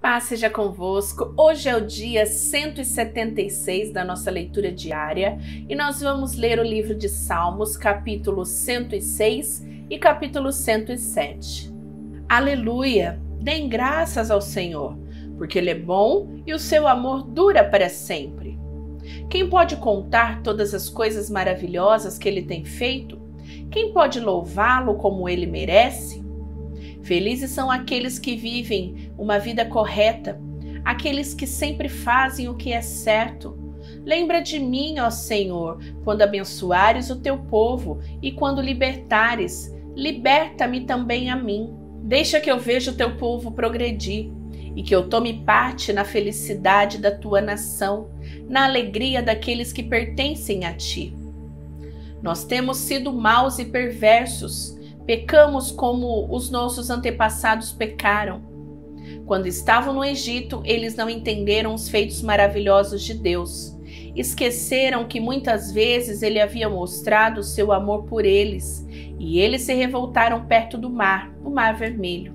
Paz seja convosco. Hoje é o dia 176 da nossa leitura diária e nós vamos ler o livro de Salmos, capítulo 106 e capítulo 107. Aleluia! Deem graças ao Senhor, porque Ele é bom e o seu amor dura para sempre. Quem pode contar todas as coisas maravilhosas que Ele tem feito? Quem pode louvá-lo como Ele merece? Felizes são aqueles que vivem uma vida correta, aqueles que sempre fazem o que é certo. Lembra de mim, ó Senhor, quando abençoares o teu povo e quando libertares, liberta-me também a mim. Deixa que eu veja o teu povo progredir e que eu tome parte na felicidade da tua nação, na alegria daqueles que pertencem a ti. Nós temos sido maus e perversos, pecamos como os nossos antepassados pecaram. Quando estavam no Egito, eles não entenderam os feitos maravilhosos de Deus. Esqueceram que muitas vezes Ele havia mostrado o seu amor por eles, e eles se revoltaram perto do mar, o Mar Vermelho.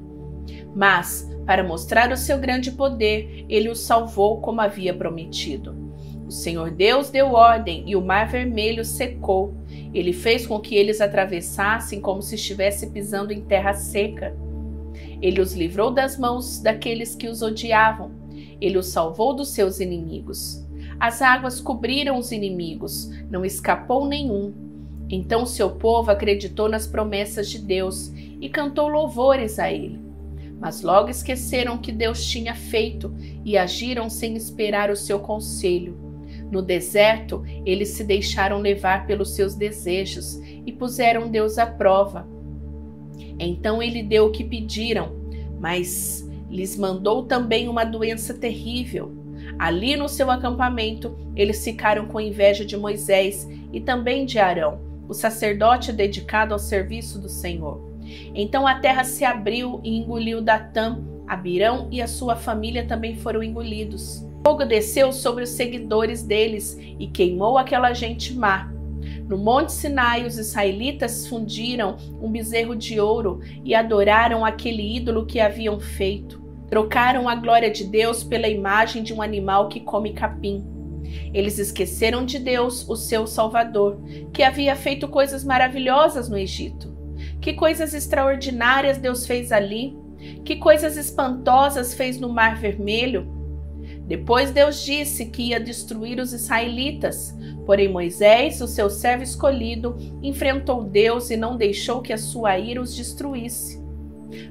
Mas, para mostrar o seu grande poder, Ele os salvou como havia prometido. O Senhor Deus deu ordem e o Mar Vermelho secou. Ele fez com que eles atravessassem como se estivesse pisando em terra seca. Ele os livrou das mãos daqueles que os odiavam. Ele os salvou dos seus inimigos. As águas cobriram os inimigos, não escapou nenhum. Então seu povo acreditou nas promessas de Deus e cantou louvores a Ele. Mas logo esqueceram o que Deus tinha feito e agiram sem esperar o seu conselho. No deserto, eles se deixaram levar pelos seus desejos e puseram Deus à prova. Então ele deu o que pediram, mas lhes mandou também uma doença terrível. Ali no seu acampamento, eles ficaram com inveja de Moisés e também de Arão, o sacerdote dedicado ao serviço do Senhor. Então a terra se abriu e engoliu Datã, Abirão e a sua família também foram engolidos. Fogo desceu sobre os seguidores deles e queimou aquela gente má. No Monte Sinai, os israelitas fundiram um bezerro de ouro e adoraram aquele ídolo que haviam feito. Trocaram a glória de Deus pela imagem de um animal que come capim. Eles esqueceram de Deus, o seu Salvador, que havia feito coisas maravilhosas no Egito. Que coisas extraordinárias Deus fez ali! Que coisas espantosas fez no Mar Vermelho! Depois Deus disse que ia destruir os israelitas, porém Moisés, o seu servo escolhido, enfrentou Deus e não deixou que a sua ira os destruísse.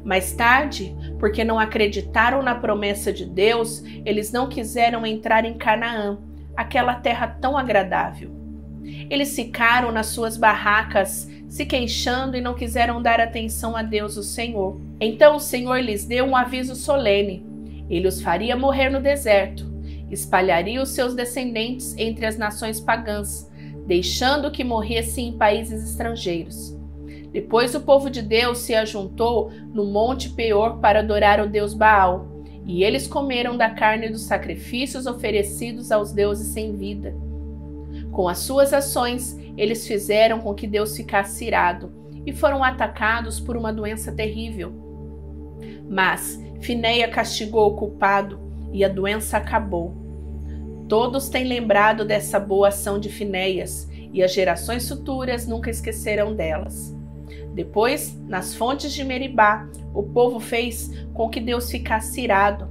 Mais tarde, porque não acreditaram na promessa de Deus, eles não quiseram entrar em Canaã, aquela terra tão agradável. Eles ficaram nas suas barracas, se queixando e não quiseram dar atenção a Deus, o Senhor. Então o Senhor lhes deu um aviso solene. Ele os faria morrer no deserto, espalharia os seus descendentes entre as nações pagãs, deixando que morressem em países estrangeiros. Depois o povo de Deus se ajuntou no Monte Peor para adorar o deus Baal, e eles comeram da carne dos sacrifícios oferecidos aos deuses sem vida. Com as suas ações, eles fizeram com que Deus ficasse irado, e foram atacados por uma doença terrível. Mas Finéia castigou o culpado e a doença acabou. Todos têm lembrado dessa boa ação de Finéias e as gerações futuras nunca esquecerão delas. Depois, nas fontes de Meribá, o povo fez com que Deus ficasse irado,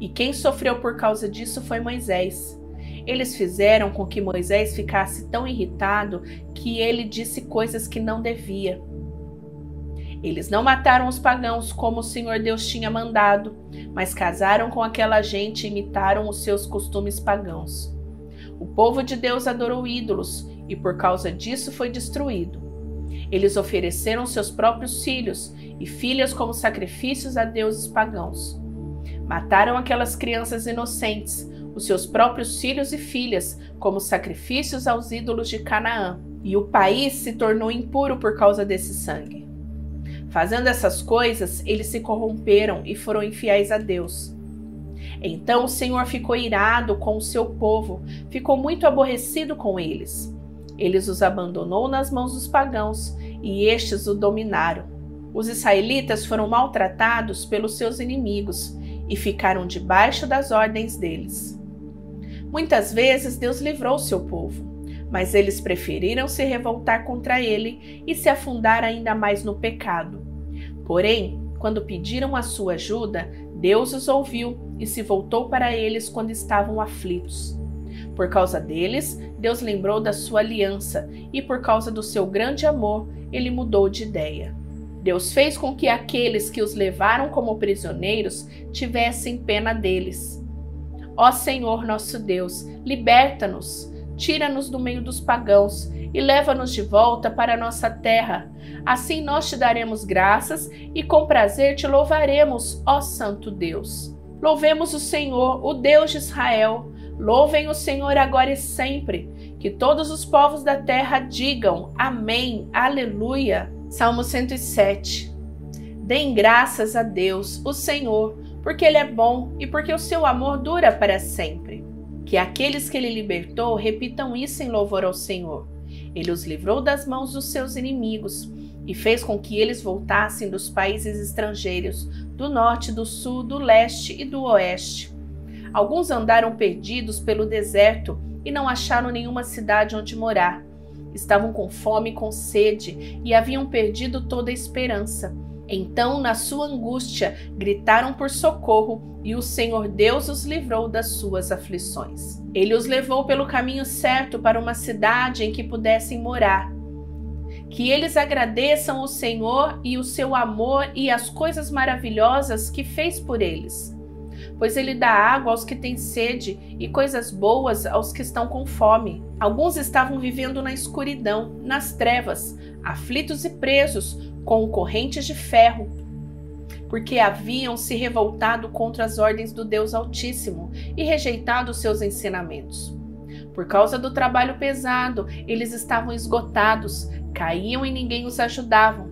e quem sofreu por causa disso foi Moisés. Eles fizeram com que Moisés ficasse tão irritado que ele disse coisas que não devia. Eles não mataram os pagãos como o Senhor Deus tinha mandado, mas casaram com aquela gente e imitaram os seus costumes pagãos. O povo de Deus adorou ídolos e por causa disso foi destruído. Eles ofereceram seus próprios filhos e filhas como sacrifícios a deuses pagãos. Mataram aquelas crianças inocentes, os seus próprios filhos e filhas, como sacrifícios aos ídolos de Canaã. E o país se tornou impuro por causa desse sangue. Fazendo essas coisas, eles se corromperam e foram infiéis a Deus. Então o Senhor ficou irado com o seu povo, ficou muito aborrecido com eles. Eles os abandonou nas mãos dos pagãos e estes o dominaram. Os israelitas foram maltratados pelos seus inimigos e ficaram debaixo das ordens deles. Muitas vezes Deus livrou seu povo, mas eles preferiram se revoltar contra ele e se afundar ainda mais no pecado. Porém, quando pediram a sua ajuda, Deus os ouviu e se voltou para eles quando estavam aflitos. Por causa deles, Deus lembrou da sua aliança e por causa do seu grande amor, ele mudou de ideia. Deus fez com que aqueles que os levaram como prisioneiros tivessem pena deles. Ó Senhor nosso Deus, liberta-nos, tira-nos do meio dos pagãos e leva-nos de volta para a nossa terra. Assim nós te daremos graças e com prazer te louvaremos, ó Santo Deus. Louvemos o Senhor, o Deus de Israel. Louvem o Senhor agora e sempre. Que todos os povos da terra digam amém, aleluia. Salmo 107. Deem graças a Deus, o Senhor, porque Ele é bom e porque o seu amor dura para sempre. Que aqueles que Ele libertou repitam isso em louvor ao Senhor. Ele os livrou das mãos dos seus inimigos e fez com que eles voltassem dos países estrangeiros, do norte, do sul, do leste e do oeste. Alguns andaram perdidos pelo deserto e não acharam nenhuma cidade onde morar. Estavam com fome e com sede e haviam perdido toda a esperança. Então, na sua angústia, gritaram por socorro e o Senhor Deus os livrou das suas aflições. Ele os levou pelo caminho certo para uma cidade em que pudessem morar. Que eles agradeçam o Senhor e o seu amor e as coisas maravilhosas que fez por eles. Pois ele dá água aos que têm sede e coisas boas aos que estão com fome. Alguns estavam vivendo na escuridão, nas trevas, aflitos e presos, com correntes de ferro, porque haviam se revoltado contra as ordens do Deus Altíssimo e rejeitado os seus ensinamentos. Por causa do trabalho pesado, eles estavam esgotados, caíam e ninguém os ajudava.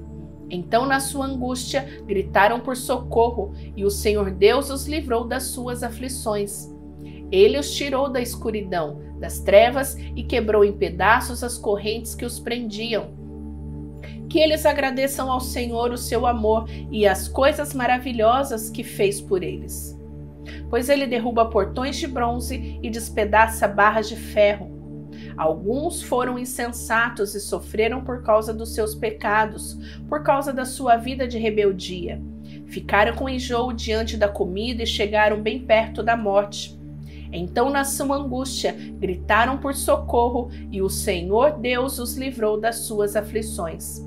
Então, na sua angústia, gritaram por socorro e o Senhor Deus os livrou das suas aflições. Ele os tirou da escuridão, das trevas e quebrou em pedaços as correntes que os prendiam. Que eles agradeçam ao Senhor o seu amor e as coisas maravilhosas que fez por eles. Pois ele derruba portões de bronze e despedaça barras de ferro. Alguns foram insensatos e sofreram por causa dos seus pecados, por causa da sua vida de rebeldia. Ficaram com enjoo diante da comida e chegaram bem perto da morte. Então, na sua angústia, gritaram por socorro e o Senhor Deus os livrou das suas aflições.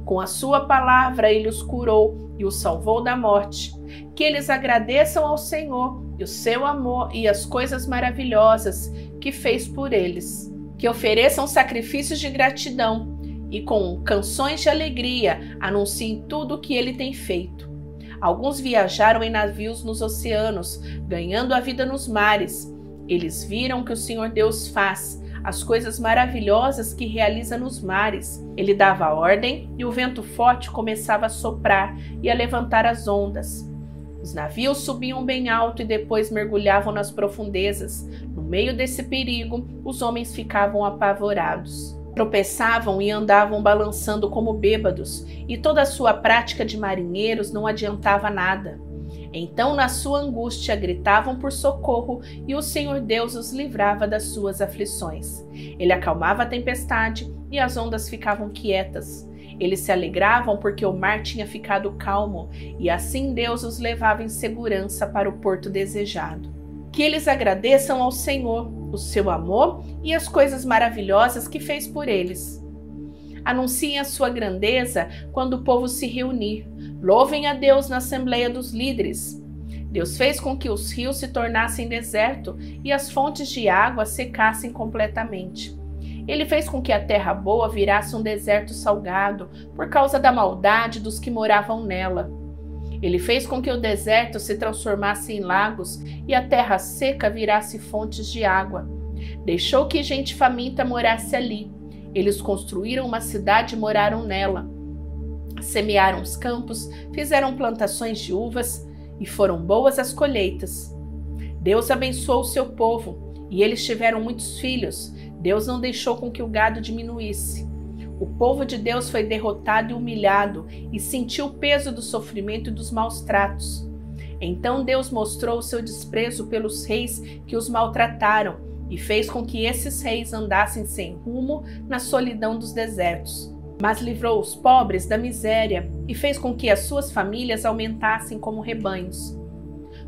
Com a sua palavra ele os curou e os salvou da morte. Que eles agradeçam ao Senhor e o seu amor e as coisas maravilhosas que fez por eles. Que ofereçam sacrifícios de gratidão e com canções de alegria anunciem tudo o que ele tem feito. Alguns viajaram em navios nos oceanos, ganhando a vida nos mares. Eles viram o que o Senhor Deus faz, as coisas maravilhosas que realiza nos mares. Ele dava a ordem e o vento forte começava a soprar e a levantar as ondas. Os navios subiam bem alto e depois mergulhavam nas profundezas. No meio desse perigo, os homens ficavam apavorados. Tropeçavam e andavam balançando como bêbados, e toda a sua prática de marinheiros não adiantava nada. Então, na sua angústia, gritavam por socorro e o Senhor Deus os livrava das suas aflições. Ele acalmava a tempestade e as ondas ficavam quietas. Eles se alegravam porque o mar tinha ficado calmo e assim Deus os levava em segurança para o porto desejado. Que eles agradeçam ao Senhor, o seu amor e as coisas maravilhosas que fez por eles. Anunciem a sua grandeza quando o povo se reunir. Louvem a Deus na Assembleia dos Líderes. Deus fez com que os rios se tornassem deserto e as fontes de água secassem completamente. Ele fez com que a terra boa virasse um deserto salgado por causa da maldade dos que moravam nela. Ele fez com que o deserto se transformasse em lagos e a terra seca virasse fontes de água. Deixou que gente faminta morasse ali. Eles construíram uma cidade e moraram nela. Semearam os campos, fizeram plantações de uvas e foram boas as colheitas. Deus abençoou o seu povo e eles tiveram muitos filhos. Deus não deixou com que o gado diminuísse. O povo de Deus foi derrotado e humilhado e sentiu o peso do sofrimento e dos maus tratos. Então Deus mostrou o seu desprezo pelos reis que os maltrataram e fez com que esses reis andassem sem rumo na solidão dos desertos. Mas livrou os pobres da miséria e fez com que as suas famílias aumentassem como rebanhos.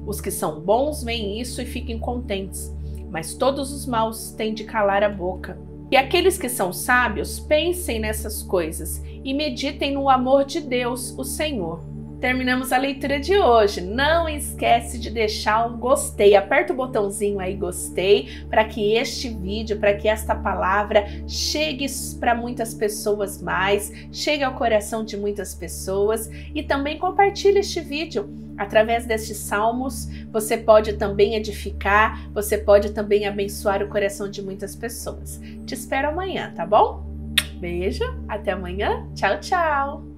Os que são bons veem isso e fiquem contentes, mas todos os maus têm de calar a boca. E aqueles que são sábios pensem nessas coisas e meditem no amor de Deus, o Senhor. Terminamos a leitura de hoje. Não esquece de deixar um gostei. Aperta o botãozinho aí gostei para que este vídeo, para que esta palavra chegue para muitas pessoas mais, chegue ao coração de muitas pessoas, e também compartilhe este vídeo. Através destes salmos, você pode também edificar, você pode também abençoar o coração de muitas pessoas. Te espero amanhã, tá bom? Beijo, até amanhã. Tchau, tchau!